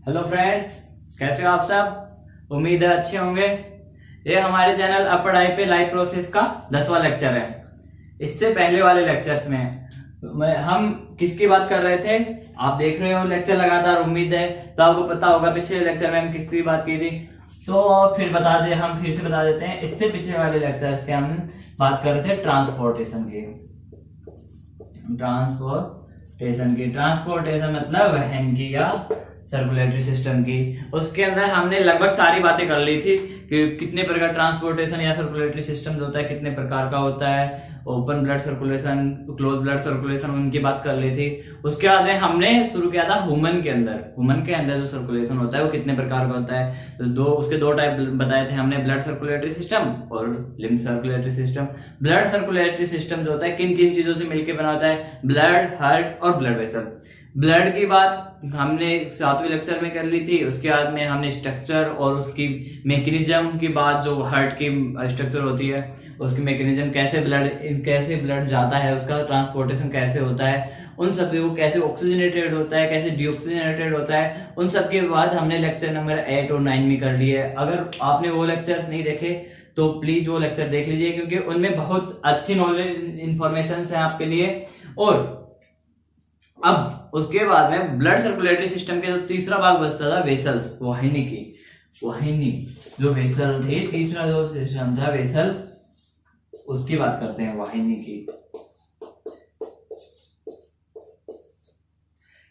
Hello friends, कैसे हो आप सब। उम्मीद है अच्छे होंगे। ये हमारे चैनल अब पढ़ाई पे लाइव प्रोसेस का 10वां लेक्चर है। इससे पहले वाले लेक्चर्स में हम किसकी बात कर रहे थे, आप देख रहे हो लेक्चर लगातार। उम्मीद है तो आपको पता होगा पिछले लेक्चर में हम किसकी बात की थी। तो हम फिर से बता देते हैं। इससे पिछले वाले लेक्चर्स के हम बात कर रहे थे ट्रांसपोर्टेशन की। ट्रांसपोर्टेशन मतलब वहन की या सर्कुलेटरी सिस्टम की। उसके अंदर हमने लगभग सारी बातें कर ली थी कि कितने प्रकार ट्रांसपोर्टेशन या सर्कुलेटरी सिस्टम होता है, कितने प्रकार का होता है, open blood circulation, close blood circulation, उनकी बात कर ली थी। उसके बाद में हमने शुरू किया था ह्यूमन के अंदर जो सर्कुलेशन होता है वो कितने प्रकार का होता है। तो उसके दो टाइप बताए थे हमने, ब्लड सर्कुलेटरी सिस्टम और lymph circulatory system. Blood circulatory system जो होता है किन किन चीजों से मिलकर बना होता है, ब्लड, हार्ट और ब्लड वेसल। ब्लड की बात हमने 7वें लेक्चर में कर ली थी। उसके बाद में हमने स्ट्रक्चर और उसकी मैकेनिज्म की बात, जो हार्ट की स्ट्रक्चर होती है उसकी मैकेनिज्म, कैसे ब्लड जाता है, उसका ट्रांसपोर्टेशन कैसे होता है, उन सब को कैसे ऑक्सीजनेटेड होता है, कैसे डीऑक्सीजनेटेड होता है, उन सब के बाद हमने लेक्चर नंबर 8 और 9 में कर लिए। अगर आपने वो लेक्चर्स नहीं देखे तो प्लीज वो लेक्चर देख लीजिए, क्योंकि उनमें बहुत अच्छी नॉलेज इंफॉर्मेशन है आपके लिए। और अब उसके बाद में ब्लड सर्कुलेटरी सिस्टम के जो तीसरा भाग बचता था वेसल्स, वाहिनी जो वेसल थे, तीसरा जो सिस्टम था वेसल, उसकी बात करते हैं, वाहिनी की।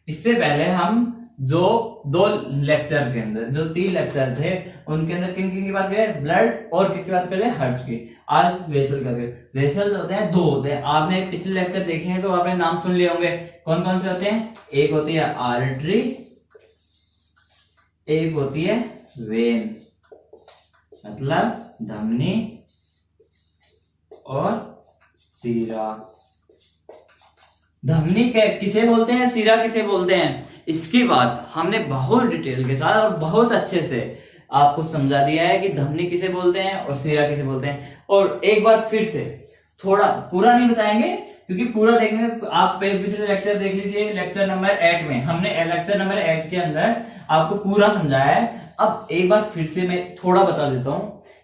इससे पहले हम जो 2 लेक्चर के अंदर, जो 3 लेक्चर थे उनके अंदर किन किन की बात करें, ब्लड और किसकी बात करें, हार्ट की। आज वेसल करके, वेसल होते हैं 2 होते हैं। आपने पिछले लेक्चर देखे हैं तो आपने नाम सुन लिए होंगे। कौन कौन से होते हैं, एक होती है आर्टरी, एक होती है वेन, मतलब धमनी और सीरा। धमनी किसे बोलते हैं, सीरा किसे बोलते हैं, इसकी बात हमने बहुत डिटेल के साथ और बहुत अच्छे से आपको समझा दिया है कि धमनी किसे बोलते हैं और सीरा किसे बोलते हैं। और एक बार फिर से थोड़ा पूरा नहीं बताएंगे, क्योंकि पूरा देखने में आप पिछले लेक्चर देख लीजिए। लेक्चर नंबर 8 में हमने लेक्चर नंबर 8 के अंदर आपको पूरा समझाया है। अब एक बार फिर से मैं थोड़ा बता देता हूं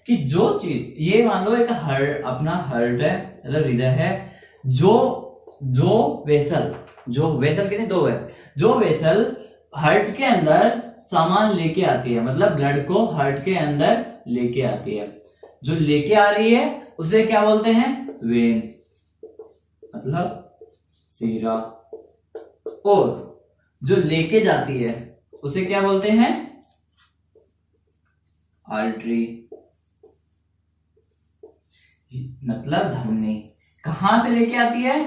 कि जो चीज, ये मान लो एक अपना हार्ट है, मतलब हृदय है, जो वेसल कितने 2 है, जो वेसल हार्ट के अंदर सामान लेके आती है, मतलब ब्लड को हार्ट के अंदर लेके आती है, जो लेके आ रही है उसे क्या बोलते हैं, वेन, मतलब सीरा। और जो लेके जाती है उसे क्या बोलते हैं, आर्टरी, मतलब धमनी। कहां से लेके आती है,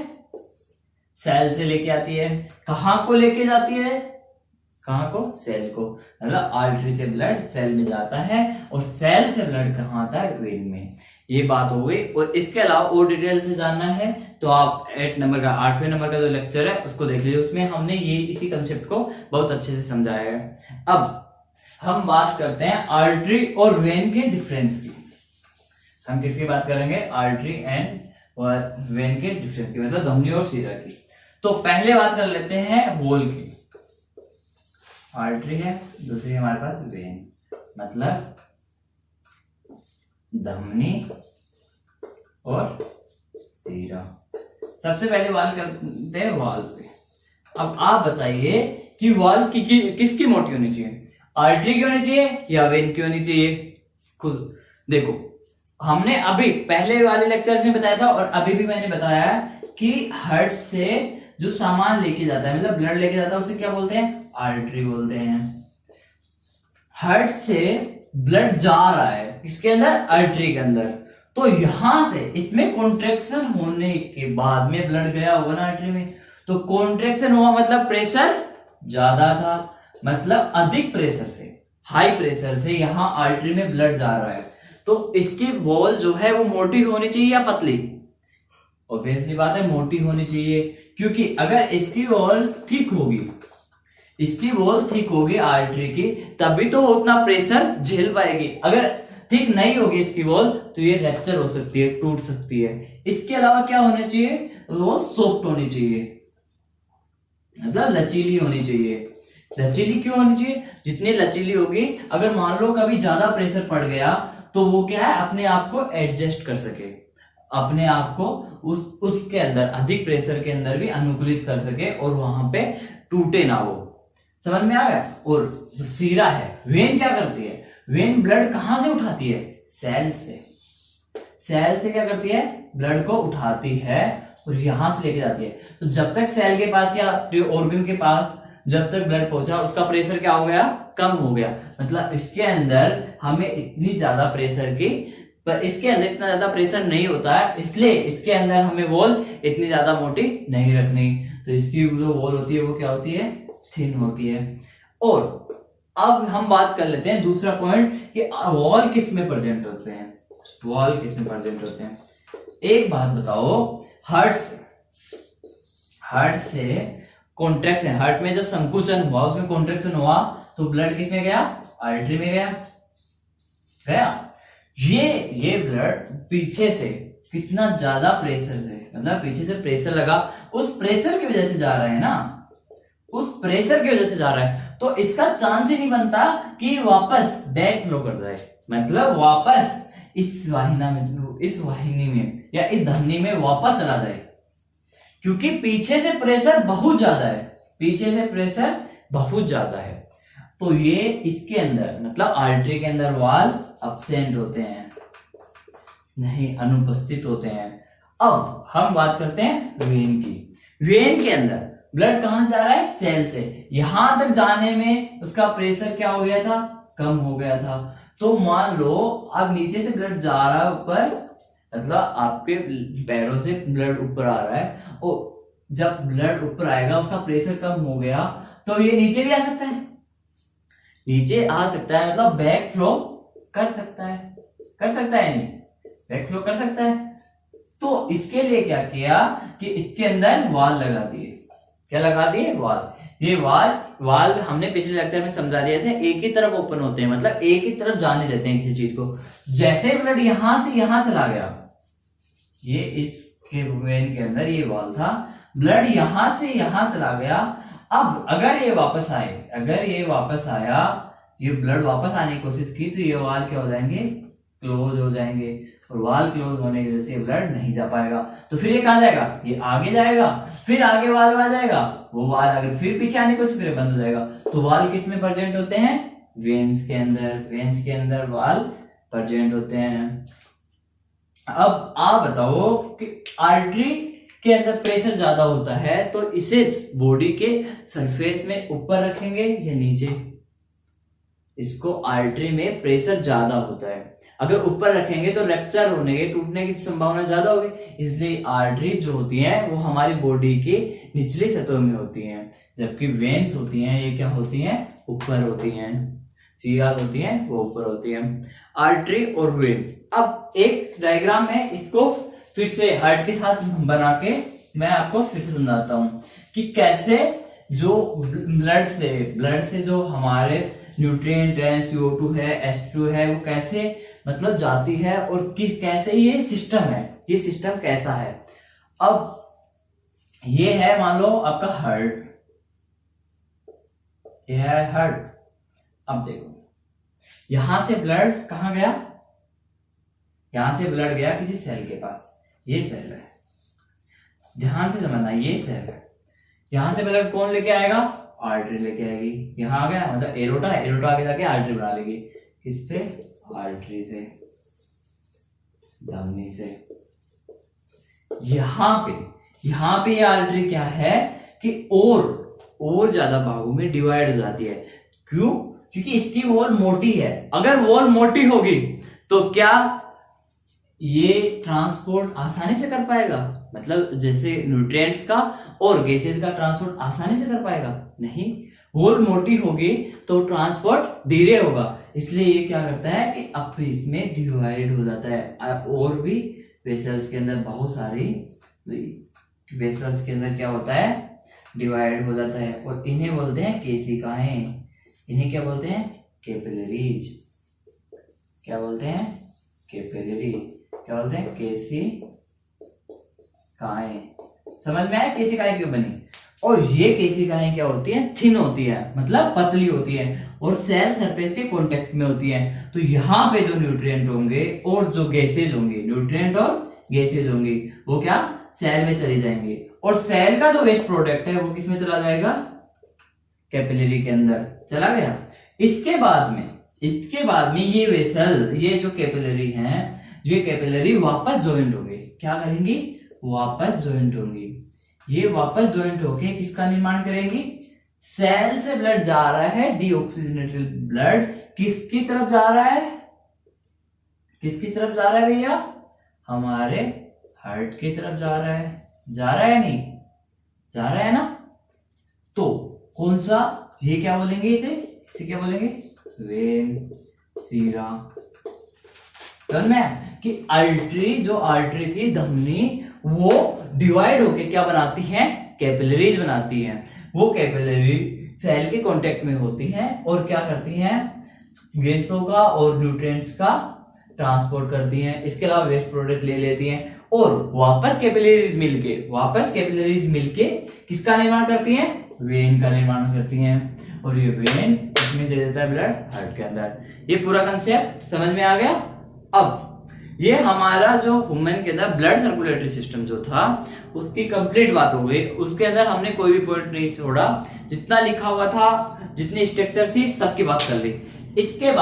सेल से लेके आती है। कहां को लेके जाती है, कहां को, सेल को, मतलब आर्टरी से ब्लड सेल में जाता है और सेल से ब्लड कहां आता है, वेन में। ये बात हो गई। और इसके अलावा और डिटेल से जानना है तो आप 8वें नंबर का जो लेक्चर है उसको देख लीजिए। उसमें हमने ये इसी कंसेप्ट को बहुत अच्छे से समझाया है। अब हम बात करते हैं आर्टरी और वेन के डिफरेंस की। हम किसकी बात करेंगे, आर्टरी एंड वेन के डिफरेंस की, मतलब धमनी और सीरा की। तो पहले बात कर लेते हैं वॉल की। आर्टरी है, दूसरी हमारे पास वेन, मतलब धमनी और सीरा। सबसे पहले बात करते हैं वॉल से। अब आप बताइए कि वॉल किसकी मोटी होनी चाहिए, आर्टरी की होनी चाहिए या वेन की होनी चाहिए। खुद देखो, हमने अभी पहले वाले लेक्चर्स में बताया था और अभी भी मैंने बताया कि हार्ट से जो सामान लेके जाता है, मतलब ब्लड लेके जाता है, उसे क्या बोलते हैं, आर्टरी बोलते हैं। हार्ट से ब्लड जा रहा है किसके अंदर, आर्टरी के अंदर, तो यहां से इसमें कॉन्ट्रैक्शन होने के बाद में ब्लड गया होगा ना आर्टरी में, तो कॉन्ट्रैक्शन हुआ मतलब प्रेशर ज्यादा था, मतलब अधिक प्रेशर से, हाई प्रेशर से यहां आर्टरी में ब्लड जा रहा है। तो इसकी वॉल जो है वो मोटी होनी चाहिए या पतली, ऑब्वियसली बात है मोटी होनी चाहिए, क्योंकि अगर इसकी वॉल थिक होगी आर्टरी की, तभी तो उतना प्रेशर झेल पाएगी। अगर थिक नहीं होगी इसकी वॉल तो ये रैप्चर हो सकती है, टूट सकती है। इसके अलावा क्या होना चाहिए, वो सॉफ्ट होनी चाहिए, मतलब लचीली होनी चाहिए। लचीली क्यों होनी चाहिए? जितनी लचीली होगी, अगर मान लो कभी ज्यादा प्रेशर पड़ गया तो वो क्या है, अपने आप को एडजस्ट कर सके, अपने आप को उसके अंदर अधिक प्रेशर के अंदर भी अनुकूलित कर सके और वहां पे टूटे ना वो। समझ में आ गया? और जो सीरा है, वेन क्या करती है? वेन ब्लड कहां से उठाती है? सेल से। सेल से क्या करती है? ब्लड को उठाती है और यहां से लेके जाती है। तो जब तक सेल के पास या ऑर्गन के पास जब तक ब्लड पहुंचा, उसका प्रेशर क्या हो गया? कम हो गया। मतलब इसके अंदर हमें इतनी ज्यादा प्रेशर की, पर इसके अंदर इतना ज्यादा प्रेशर नहीं होता है, इसलिए इसके अंदर हमें वॉल इतनी ज्यादा मोटी नहीं रखनी। तो इसकी जो वॉल होती है वो क्या होती है? थिन होती है। और अब हम बात कर लेते हैं दूसरा पॉइंट कि वॉल किस में प्रेजेंट होते हैं। वॉल किस में प्रेजेंट होते हैं? एक बात बताओ, हार्ट से कॉन्ट्रैक्शन, हार्ट में जो संकुचन हुआ उसमें कॉन्ट्रैक्शन हुआ तो ब्लड किस में गया? आर्टरी में गया। ये ब्लड पीछे से कितना ज्यादा प्रेशर से, मतलब पीछे से प्रेशर लगा, उस प्रेशर की वजह से जा रहा है ना, उस प्रेशर की वजह से जा रहा है, तो इसका चांस ही नहीं बनता कि वापस बैक फ्लो कर जाए, मतलब वापस इस वाहिनी में या इस धमनी में वापस चला जाए, क्योंकि पीछे से प्रेशर बहुत ज्यादा है, पीछे से प्रेशर बहुत ज्यादा है। तो ये इसके अंदर, मतलब आर्टरी के अंदर वाल अब्सेंट होते हैं, नहीं, अनुपस्थित होते हैं। अब हम बात करते हैं वेन की। वेन के अंदर ब्लड कहां से आ रहा है? सेल से। यहां तक जाने में उसका प्रेशर क्या हो गया था? कम हो गया था। तो मान लो अब नीचे से ब्लड जा रहा है ऊपर, मतलब आपके पैरों से ब्लड ऊपर आ रहा है, और जब ब्लड ऊपर आएगा उसका प्रेशर कम हो गया तो ये नीचे भी आ सकता है, नीचे आ सकता है, मतलब बैक फ्लो कर सकता है, नहीं, बैक फ्लो कर सकता है। तो इसके लिए क्या किया कि इसके अंदर वाल लगा दिए। क्या लगा दिए? वाल। ये वाल हमने पिछले लेक्चर में समझा दिए थे, एक ही तरफ ओपन होते हैं, मतलब एक ही तरफ जाने देते हैं किसी चीज को। जैसे ब्लड यहां से यहां चला गया, ये इसके वेन के अंदर ये वाल था, ब्लड यहां से यहां चला गया। अब अगर ये वापस आया, ये ब्लड वापस आने की कोशिश की, तो ये वाल क्या हो जाएंगे? क्लोज हो जाएंगे, और वाल क्लोज होने की वजह से ब्लड नहीं जा पाएगा। तो फिर ये कहां जाएगा? ये आगे जाएगा, फिर आगे वाल आ जाएगा, वो वाल अगर फिर पीछे आने की कोशिश करे बंद हो जाएगा। तो वाल किस में प्रेजेंट होते हैं? वेन्स के अंदर वाल प्रेजेंट होते हैं। अब आप बताओ कि आर्टरी के अंदर प्रेशर ज्यादा होता है तो इसे बॉडी के सरफेस में ऊपर रखेंगे या नीचे? इसको आर्टरी में प्रेशर ज्यादा होता है, अगर ऊपर रखेंगे तो रैप्चर होने के, टूटने की संभावना ज्यादा होगी, इसलिए आर्टरी जो होती है वो हमारी बॉडी की निचली सतह में होती हैं, जबकि वेन्स होती हैं ये क्या होती हैं? ऊपर होती हैं, सीराज होती हैं वो ऊपर होती हैं। आर्टरी और वेन। अब एक डायग्राम है, इसको फिर से हार्ट के साथ बना के मैं आपको फिर से समझाता हूं कि कैसे जो ब्लड से जो हमारे न्यूट्रिएंट है, CO2 है, H2 है, वो कैसे मतलब जाती है, और कैसे ये सिस्टम है, ये सिस्टम कैसा है। अब ये है मान लो आपका हार्ट, ये है हार्ट। अब देखो यहां से ब्लड कहां गया? यहां से ब्लड गया किसी सेल के पास, ये सेल है, ध्यान से समझना, ये सेल है। यहां से ब्लड कौन लेके आएगा? आर्टरी लेके आएगी। यहां आ गया, मतलब एरोटा आगे जाके आर्टरी बना लेगी, किससे? आर्टरी से, धमनी से। यहां पे ये आर्टरी क्या है कि और ज्यादा भागों में डिवाइड हो जाती है। क्यों? क्योंकि इसकी वॉल मोटी है। अगर वॉल मोटी होगी तो क्या ये ट्रांसपोर्ट आसानी से कर पाएगा? मतलब जैसे न्यूट्रिएंट्स का और गैसेस का ट्रांसपोर्ट आसानी से कर पाएगा? नहीं, वॉल मोटी होगी तो ट्रांसपोर्ट धीरे होगा, इसलिए ये क्या करता है कि अब इसमें डिवाइड हो जाता है। और भी वेसल्स के अंदर बहुत सारी वेसल्स के अंदर क्या होता है? डिवाइड हो जाता है, और इन्हें बोलते हैं केशिकाएं। इन्हें क्या बोलते हैं? कैपिलरीज। क्या बोलते हैं? कैपिलरी। क्या बोलते हैं? केशिकाएं। समझ में आया केशिकाएं क्यों बनी? और ये केशिकाएं क्या होती हैं, थिन होती है, मतलब पतली होती है और सेल सरफेस के कांटेक्ट में होती है। तो यहाँ पे जो न्यूट्रिएंट होंगे और जो गैसेज होंगे, न्यूट्रिएंट और गैसेज होंगी, वो क्या सेल में चली जाएंगे और सेल का जो वेस्ट प्रोडक्ट है वो किसमें चला जाएगा, कैपिलरी के अंदर चला गया। इसके बाद में ये वेसल, ये जो कैपिलरी हैं, ये कैपिलरी वापस ज्वाइंट होंगे, क्या करेंगी, वापस ज्वाइंट होंगी। ये वापस ज्वाइंट होके किसका निर्माण करेंगी, सेल से ब्लड जा रहा है, डीऑक्सीजनेटेड ब्लड किसकी तरफ जा रहा है, किसकी तरफ जा रहा है भैया, हमारे हार्ट की तरफ जा रहा है, जा रहा है नहीं, जा रहा है ना। तो कौन सा, ये क्या बोलेंगे, इसे क्या बोलेंगे, वेन, सीरा। समझ में कि आर्टरी, जो आर्टरी थी, धमनी, वो डिवाइड होके क्या बनाती है, कैपिलरीज बनाती हैं। वो कैपिलरी सेल के कांटेक्ट में होती हैं और क्या करती हैं, गैसों का और न्यूट्रिएंट्स का ट्रांसपोर्ट करती हैं। इसके अलावा वेस्ट प्रोडक्ट ले लेती हैं और वापस कैपिलरीज मिलके किसका निर्माण करती हैं, वेन का निर्माण करती हैं। और ये वेन इसमें दे देता है ब्लड हार्ट के अंदर। ये पूरा कंसेप्ट समझ में आ गया। अब ये हमारा जो ह्यूमन के अंदर ब्लड सर्कुलेटरी सिस्टम जो था उसकी कंप्लीट बात हो गई। उसके अंदर हमने कोई भी पॉइंट नहीं छोड़ा, जितना लिखा हुआ था, जितनी स्ट्रक्चर थी, सबकी बात कर ली। इसके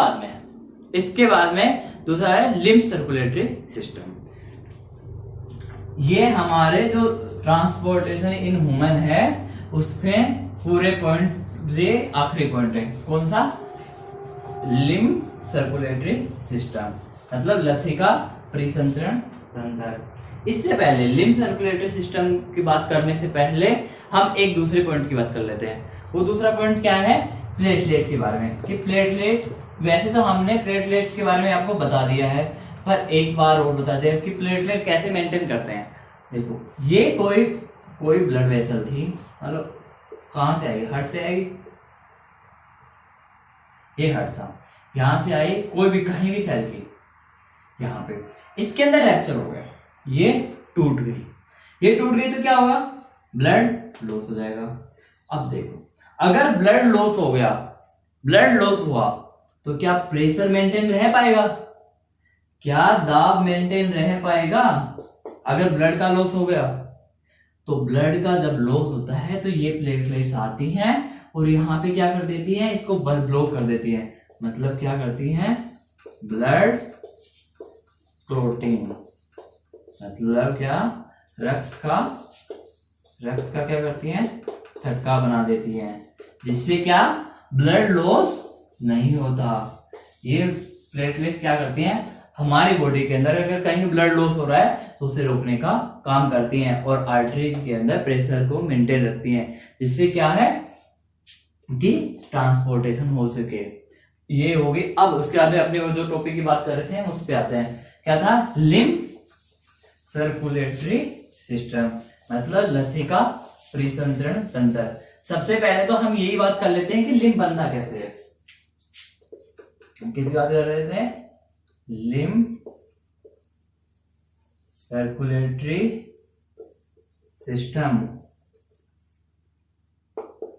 बाद में दूसरा है लिम्फ सर्कुलेटरी सिस्टम। ये हमारे जो ट्रांसपोर्टेशन इन ह्यूमन है उसमें पूरे पॉइंट, ये आखिरी पॉइंट है, कौन सा, लिम्फ सर्कुलेटरी सिस्टम, मतलब लसिका परिसंचरण तंत्र। इससे पहले लिम्फ सर्कुलेटरी सिस्टम की बात करने से पहले हम एक दूसरे पॉइंट की बात कर लेते हैं। वो दूसरा पॉइंट क्या है, प्लेटलेट के बारे में। कि प्लेटलेट, वैसे तो हमने प्लेटलेट्स के बारे में आपको बता दिया है, पर एक बार और बता दें कि प्लेटलेट कैसे मेंटेन करते हैं। देखो, ये कोई ब्लड वेसल थी, मतलब कहां से आएगी, हार्ट से आएगी, ये हार्ट था, यहां से आई, कोई भी कहीं भी सेल की, यहां पे इसके अंदर रैप्चर हो गया, ये टूट गई तो क्या होगा, ब्लड लॉस हो जाएगा। अब देखो, अगर ब्लड लॉस हो गया, ब्लड लॉस हुआ तो क्या प्रेशर मेंटेन रह पाएगा, क्या दाब मेंटेन रह पाएगा। अगर ब्लड का लॉस हो गया तो ब्लड का जब लॉस होता है तो ये प्लेटलेट्स आती हैं और यहां पे क्या कर देती हैं, इसको ब्लॉक कर देती हैं। मतलब क्या करती हैं, ब्लड क्लॉटिंग, मतलब क्या, रक्त का क्या करती हैं, थक्का बना देती हैं, जिससे क्या ब्लड लॉस नहीं होता। ये प्लेटलेट्स क्या करती हैं, हमारी बॉडी के अंदर अगर कहीं ब्लड लॉस हो रहा है तो उसे रोकने का काम करती हैं और आर्टरीज के अंदर प्रेशर को मेंटेन रखती हैं, जिससे क्या है कि ट्रांसपोर्टेशन हो सके। ये होगी। अब उसके बाद अपने जो टॉपिक की बात कर रहे थे हम उस पे आते हैं। क्या था, लिम्फ सर्कुलेटरी सिस्टम, मतलब लसिका परिसंचरण तंत्र। सबसे पहले तो हम यही बात कर लेते हैं कि लिम्फ बनता कैसे है। किसकी बात कर रहे थे, लिम्फ सर्कुलेटरी सिस्टम,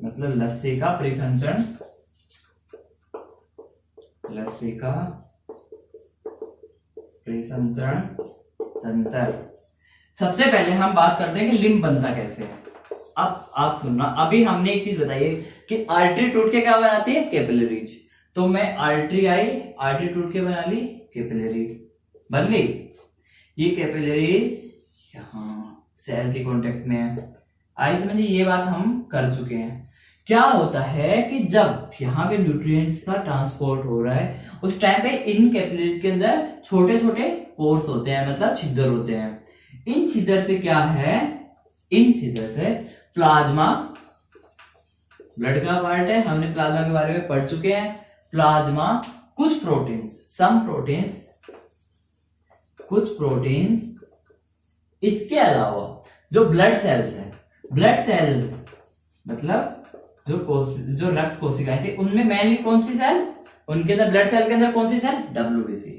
मतलब लसिका परिसंचरण, लसिका परिसंचरण तंत्र। सबसे पहले हम बात करते हैं कि लिम्फ बनता कैसे है। अब आप सुनना, अभी हमने एक चीज बताई कि आर्टरी टूट के क्या बनाती है, कैपिलरीज। तो मैं आर्टरी आई, आर्टरी टूट के बना ली, कैपिलरी बन गई। ये कैपिलरीज यहाँ सेल के कांटेक्ट में है। आई समझिए, ये बात हम कर चुके हैं। क्या होता है कि जब यहाँ पे न्यूट्रिएंट्स का ट्रांसपोर्ट हो रहा है उस टाइम पे इन कैपिलरीज के अंदर छोटे छोटे पोर्स होते हैं, मतलब छिद्र होते हैं। इन छिद्र से क्या है, इन छिद्र से प्लाज्मा, ब्लड का पार्ट है, हमने प्लाज्मा के बारे में पढ़ चुके हैं। प्लाज्मा, कुछ प्रोटीन्स, सम प्रोटीन्स, कुछ प्रोटीन्स, इसके अलावा जो ब्लड सेल्स है, ब्लड सेल मतलब जो रक्त कोशिकाएं थी उनमें मेनली कौन सी सेल, उनके अंदर ब्लड सेल के अंदर कौन सी सेल, WBC।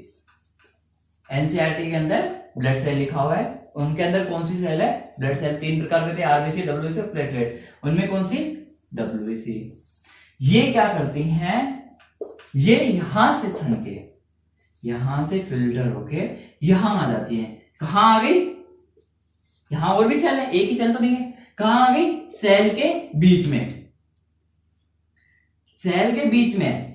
एनसीईआरटी के अंदर ब्लड सेल लिखा हुआ है, उनके अंदर कौन सी सेल है, ब्लड सेल। 3 प्रकार के थे, आरबीसी, डब्ल्यूबीसी, प्लेटलेट। उनमें कौन सी, डब्ल्यूबीसी। ये क्या करती हैं, ये यहां से छन के, यहां से फिल्टर होके यहां आ जाती है। कहां आ गई, यहां और भी सेल है, एक ही सेल तो नहीं है, कहां आ गई, सेल के बीच में। सेल के बीच में,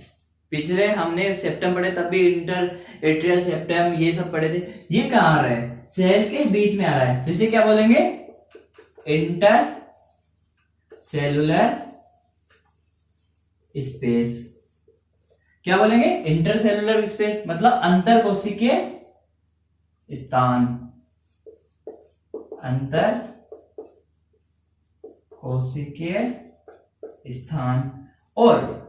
पिछले हमने सेप्टम पढ़े तब भी इंटर एट्रियल सेप्टम ये सब पढ़े थे। ये कहां आ रहा है, सेल के बीच में आ रहा है, तो इसे क्या बोलेंगे, इंटर सेलुलर स्पेस। क्या बोलेंगे, इंटर सेलुलर स्पेस, मतलब अंतर कोशिकीय स्थान, अंतर कोशिकीय स्थान। और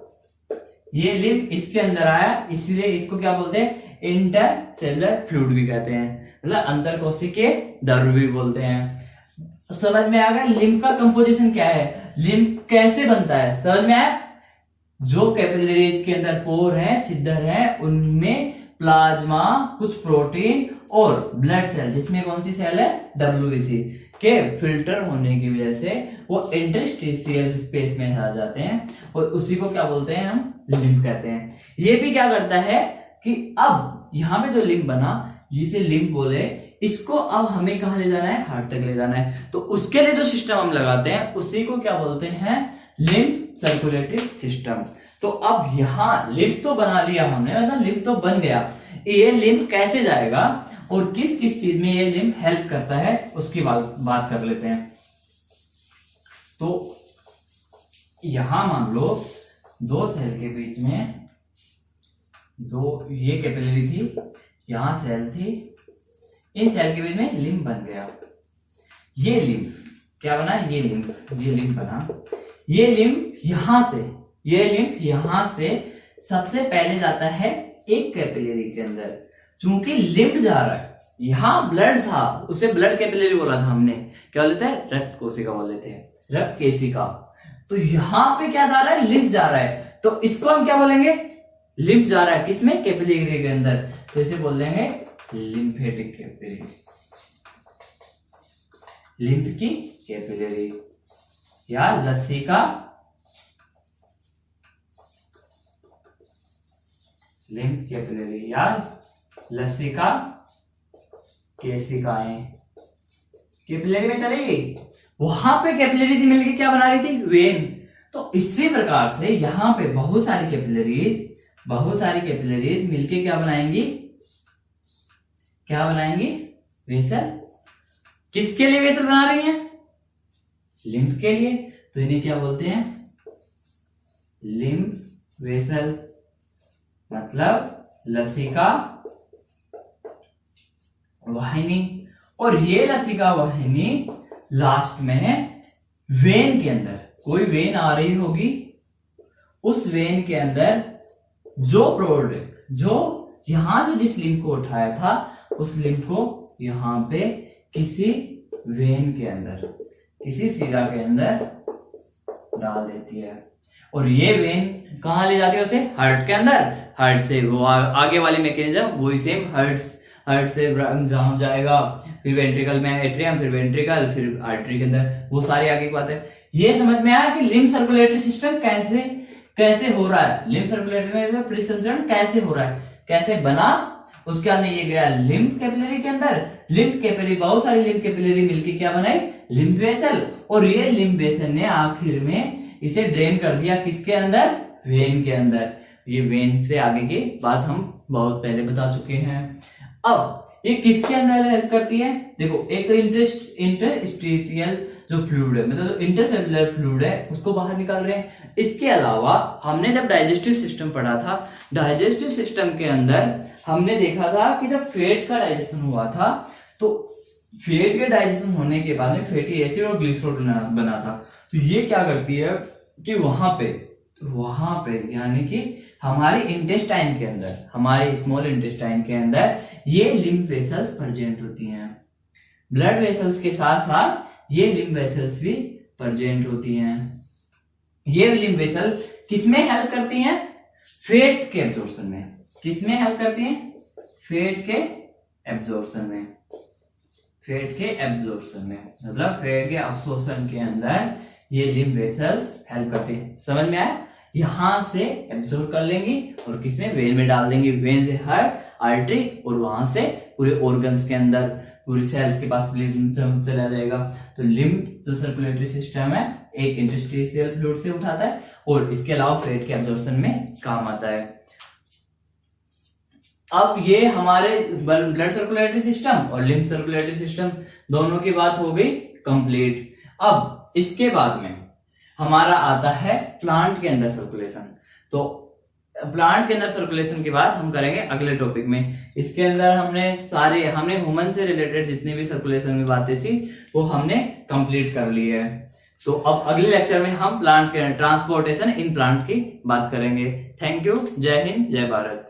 ये लिम्फ इसके अंदर आया, इसलिए इसको क्या बोलते हैं, इंटर सेलुलर फ्लूइड भी कहते हैं, मतलब अंतर कोशिकीय द्रव्य भी बोलते हैं। समझ में आ गया लिम्फ का कंपोजिशन क्या है, लिम्फ कैसे बनता है, समझ में आया। जो कैपिलरीज के अंदर पोर है, छिद्र है, उनमें प्लाज्मा, कुछ प्रोटीन और ब्लड सेल, जिसमें कौन सी सेल है, डब्ल्यूबीसी के फिल्टर होने की वजह से वो इंटरस्टिशियल स्पेस में आ जाते हैं, और उसी को क्या बोलते हैं, हम लिम्फ कहते हैं। ये भी क्या करता है कि अब यहां पे जो लिम्फ बना, जिसे लिम्फ बोले, इसको अब हमें कहां ले जाना है, हार्ट तक ले जाना है। तो उसके लिए जो सिस्टम हम लगाते हैं उसी को क्या बोलते हैं, लिम्फ सर्कुलेटरी सिस्टम। तो अब यहां लिम्फ तो बना लिया हमने, मतलब लिम्फ तो बन गया। ये लिम्फ कैसे जाएगा और किस किस चीज में ये लिम्फ हेल्प करता है, उसकी बात कर लेते हैं। तो यहां मान लो 2 सेल के बीच में, ये कैपिलरी थी, यहां सेल थी, इन सेल के बीच में लिम्फ बन गया। ये लिम्फ क्या बना, ये लिम्फ बना। ये लिम्फ यहां से सबसे पहले जाता है एक कैपिलरी के अंदर। चूंकि लिम्फ जा रहा है, यहां ब्लड था, उसे ब्लड कैपिलरी बोला था हमने, क्या बोलते हैं, रक्त कोशिका बोल लेते हैं, रक्त केशिका। तो यहां पे क्या जा रहा है, लिम्फ जा रहा है, तो इसको हम क्या बोलेंगे, लिम्फ जा रहा है किसमें, कैपिलरी के अंदर, तो इसे बोल देंगे लिम्फेटिक कैपिलरी, लिम्फ की कैपिलरी या लसिका, लिम्फ कैपिलरी या लसिका केशिकाएं कैपिलरी में चली गई। वहां पे कैपिलरीज मिलकर क्या बना रही थी, वेन। तो इसी प्रकार से यहां पे बहुत सारी कैपिलरीज मिलके क्या बनाएंगी, वेसल। किसके लिए वेसल बना रही हैं, लिम्फ के लिए, तो इन्हें क्या बोलते हैं, लिम्फ वेसल, मतलब लसिका वाहिनी। और ये लसिका वाहिनी लास्ट में वेन के अंदर, कोई वेन आ रही होगी, उस वेन के अंदर जो प्रोडक्ट, जो यहां से जिस लिम्फ को उठाया था, उस लिम्फ को यहां पे किसी वेन के अंदर, किसी शिरा के अंदर डाल देती है। और ये वेन कहां ले जाती है उसे, हार्ट के अंदर। हार्ट से वो आगे वाली मैकेनिज्म वही सेम, हार्ट से जहां जाएगा, फिर वेंट्रिकल में एट्रियम, फिर वेंट्रिकल, फिर आर्टरी के अंदर, वो सारी आगे की बात है। ये समझ में आया कि लिम्फ सर्कुलेटरी सिस्टम कैसे हो रहा है, लिम्फ सर्कुलेटरी में परिसंचरण कैसे हो रहा है, कैसे बना। उसके बाद ये गया लिम्फ कैपिलरी के अंदर, लिम्फ कैपिलरी, बहुत सारी लिम्फ कैपिलरी मिलकर क्या बनाई, लिम्फ वेसल। और ये लिम्फ वेसल ने आखिर में इसे ड्रेन कर दिया किसके अंदर, वेन के अंदर। ये वेन से आगे की बात हम बहुत पहले बता चुके हैं। अब ये किसके अंदर हेल्प करती है, देखो एक तो इंटरस्टिशियल जो फ्लूइड है, मतलब जो इंटरसेलुलर फ्लूइड है, उसको बाहर निकाल रहे हैं। इसके अलावा हमने जब डाइजेस्टिव सिस्टम पढ़ा था, डाइजेस्टिव सिस्टम के अंदर हमने देखा था कि जब फैट का डाइजेशन हुआ था, तो फैट के डाइजेशन होने के बाद में फैटी एसिड और ग्लिसरॉल बना था। तो ये क्या करती है कि वहां पे यानी कि हमारे इंटेस्टाइन के अंदर, हमारे स्मॉल इंटेस्टाइन के अंदर ये लिम्फ वेसल्स प्रेजेंट होती हैं। ब्लड वेसल्स के साथ साथ ये लिम्फ वेसल्स भी प्रेजेंट होती हैं। ये लिम्फ वेसल किसमें हेल्प करती हैं, फैट के एब्जॉर्प्शन में। किसमें हेल्प करती हैं, फैट के एब्जॉर्प्शन में, फैट के एब्जॉर्प्शन में, मतलब फैट के अब्जॉर्प्शन के अंदर ये लिम्फ वेसल्स हेल्प करते हैं। समझ में आया? यहां से एब्जॉर्ब कर लेंगी और किसमें, वेन में डाल देंगे, वेन से हार्ट, आर्टरी, और वहां से पूरे ऑर्गन्स के अंदर, पूरी सेल्स के पास ब्लीडिंग चला जाएगा। तो लिम्फ जो सर्कुलेटरी सिस्टम है एक इंटरस्टिशियल फ्लूइड से उठाता है और इसके अलावा फैट के एब्जॉर्प्शन में काम आता है। अब ये हमारे ब्लड सर्कुलेटरी सिस्टम और लिम्फ सर्कुलेटरी सिस्टम दोनों की बात हो गई कंप्लीट। अब इसके बाद में हमारा आता है प्लांट के अंदर सर्कुलेशन। तो प्लांट के अंदर सर्कुलेशन के बाद हम करेंगे अगले टॉपिक में। इसके अंदर हमने ह्यूमन से रिलेटेड जितनी भी सर्कुलेशन में बातें थी वो हमने कंप्लीट कर ली है। तो अब अगले लेक्चर में हम प्लांट के ट्रांसपोर्टेशन इन प्लांट की बात करेंगे। Thank you. जय हिंद, जय भारत।